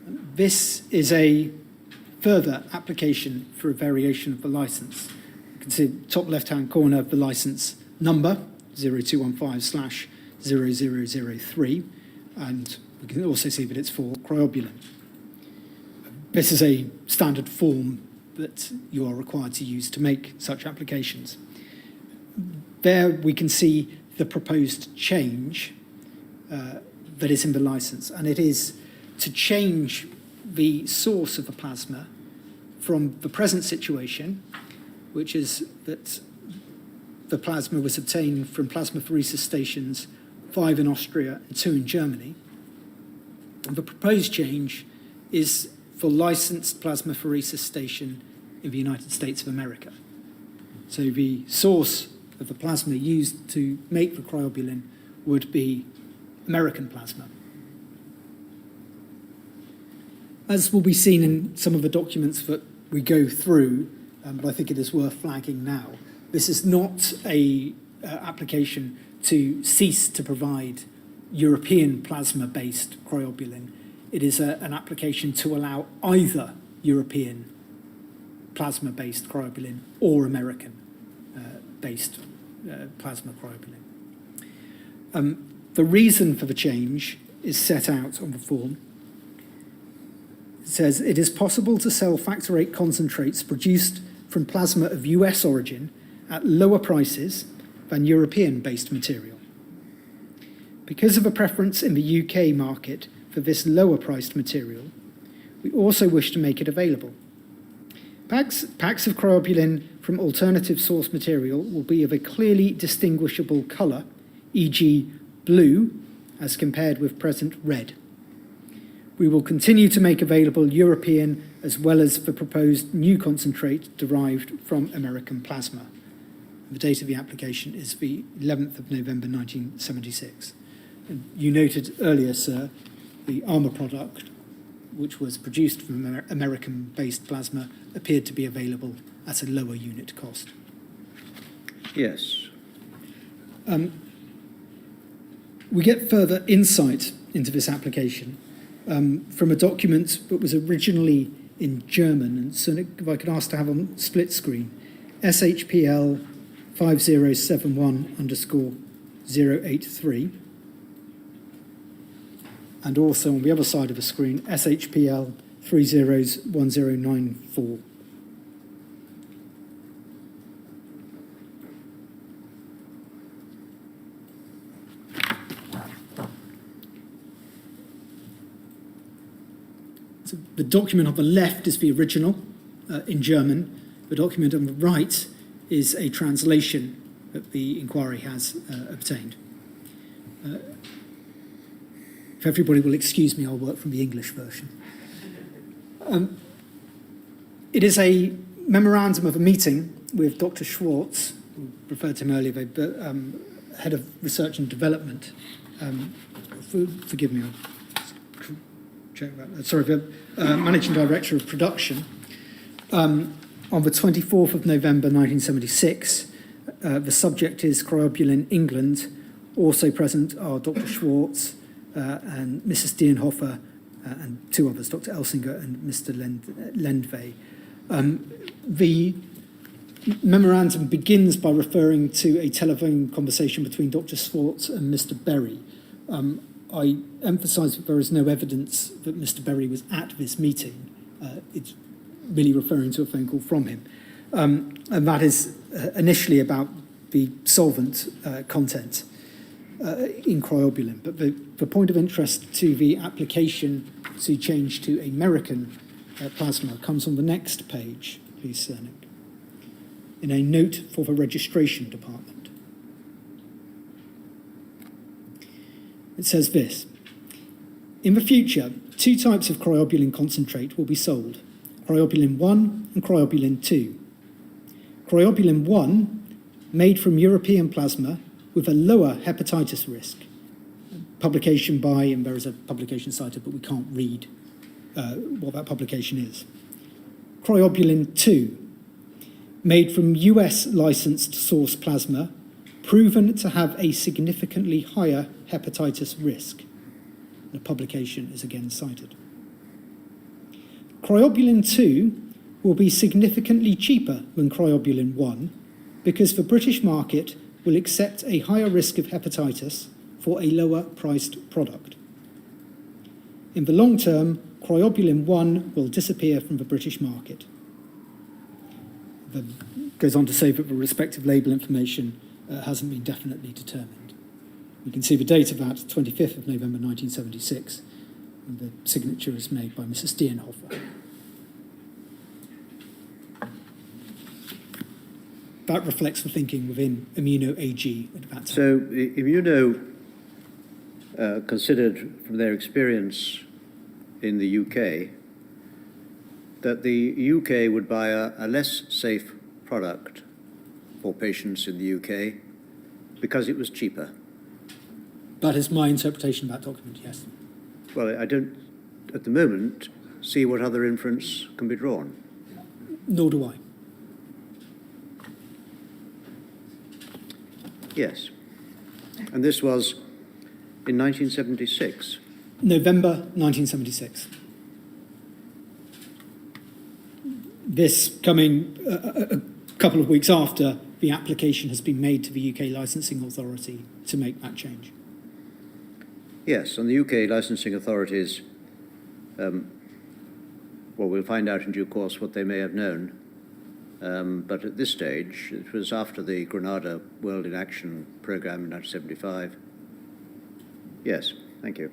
This is a further application for a variation of the license. You can see the top left-hand corner of the license number, 0215/0003, and we can also see that it's for Kryobulin. This is a standard form that you are required to use to make such applications. There we can see the proposed change that is in the license, and it is to change the source of the plasma from the present situation, which is that the plasma was obtained from plasmapheresis stations 5 in Austria and 2 in Germany. And the proposed change is for licensed plasmapheresis station in the United States of America. So the source of the plasma used to make the Kryobulin would be American plasma. As will be seen in some of the documents that we go through, but I think it is worth flagging now, this is not a application to cease to provide European plasma-based Kryobulin. It is an application to allow either European plasma-based Kryobulin or American-based plasma Kryobulin. The reason for the change is set out on the form. It says, it is possible to sell Factor VIII concentrates produced from plasma of US origin at lower prices than European-based material. Because of a preference in the UK market for this lower-priced material, we also wish to make it available. Packs of Kryobulin from alternative source material will be of a clearly distinguishable colour, e.g. blue, as compared with present red. We will continue to make available European as well as the proposed new concentrate derived from American plasma. The date of the application is the 11th of November 1976. And you noted earlier, sir, the armour product, which was produced from American-based plasma, appeared to be available at a lower unit cost. Yes. We get further insight into this application from a document that was originally in German, and so if I could ask to have on split screen, SHPL 5071_083, and also on the other side of the screen, SHPL 301094. So the document on the left is the original in German. The document on the right is a translation that the inquiry has obtained. If everybody will excuse me, I'll work from the English version. It is a memorandum of a meeting with Dr. Schwartz, who referred to him earlier, the head of research and development. Forgive me, I'll check that. Sorry, the managing director of production. On the 24th of November 1976, the subject is Kryobulin, England. Also present are Dr. Schwartz and Mrs. Deenhofer and two others, Dr. Elsinger and Mr. Lendvey. The memorandum begins by referring to a telephone conversation between Dr. Schwartz and Mr. Berry. I emphasise that there is no evidence that Mr. Berry was at this meeting. It's really referring to a phone call from him. And that is initially about the solvent content in Kryobulin. But the point of interest to the application to change to American plasma comes on the next page, please, Sir Nick, in a note for the registration department. It says this: in the future, two types of Kryobulin concentrate will be sold, Kryobulin 1 and Kryobulin 2. Kryobulin 1, made from European plasma with a lower hepatitis risk. Publication by, and there is a publication cited, but we can't read what that publication is. Kryobulin 2, made from US licensed source plasma, proven to have a significantly higher hepatitis risk. The publication is again cited. Kryobulin 2 will be significantly cheaper than Kryobulin 1 because the British market will accept a higher risk of hepatitis for a lower priced product. In the long term, Kryobulin 1 will disappear from the British market. Goes on to say that the respective label information hasn't been definitely determined. You can see the date of that, 25th of November 1976, and the signature is made by Mrs. Steenhofer. That reflects the thinking within Immuno AG at that time. So Immuno considered from their experience in the UK that the UK would buy a less safe product for patients in the UK because it was cheaper. That is my interpretation of that document, yes. Well, I don't, at the moment, see what other inference can be drawn. Nor do I. Yes. And this was in 1976. November 1976. This coming a couple of weeks after the application has been made to the UK licensing authority to make that change. Yes, and the UK licensing authorities, well, we'll find out in due course what they may have known. But at this stage, it was after the Grenada World in Action program in 1975. Yes, thank you.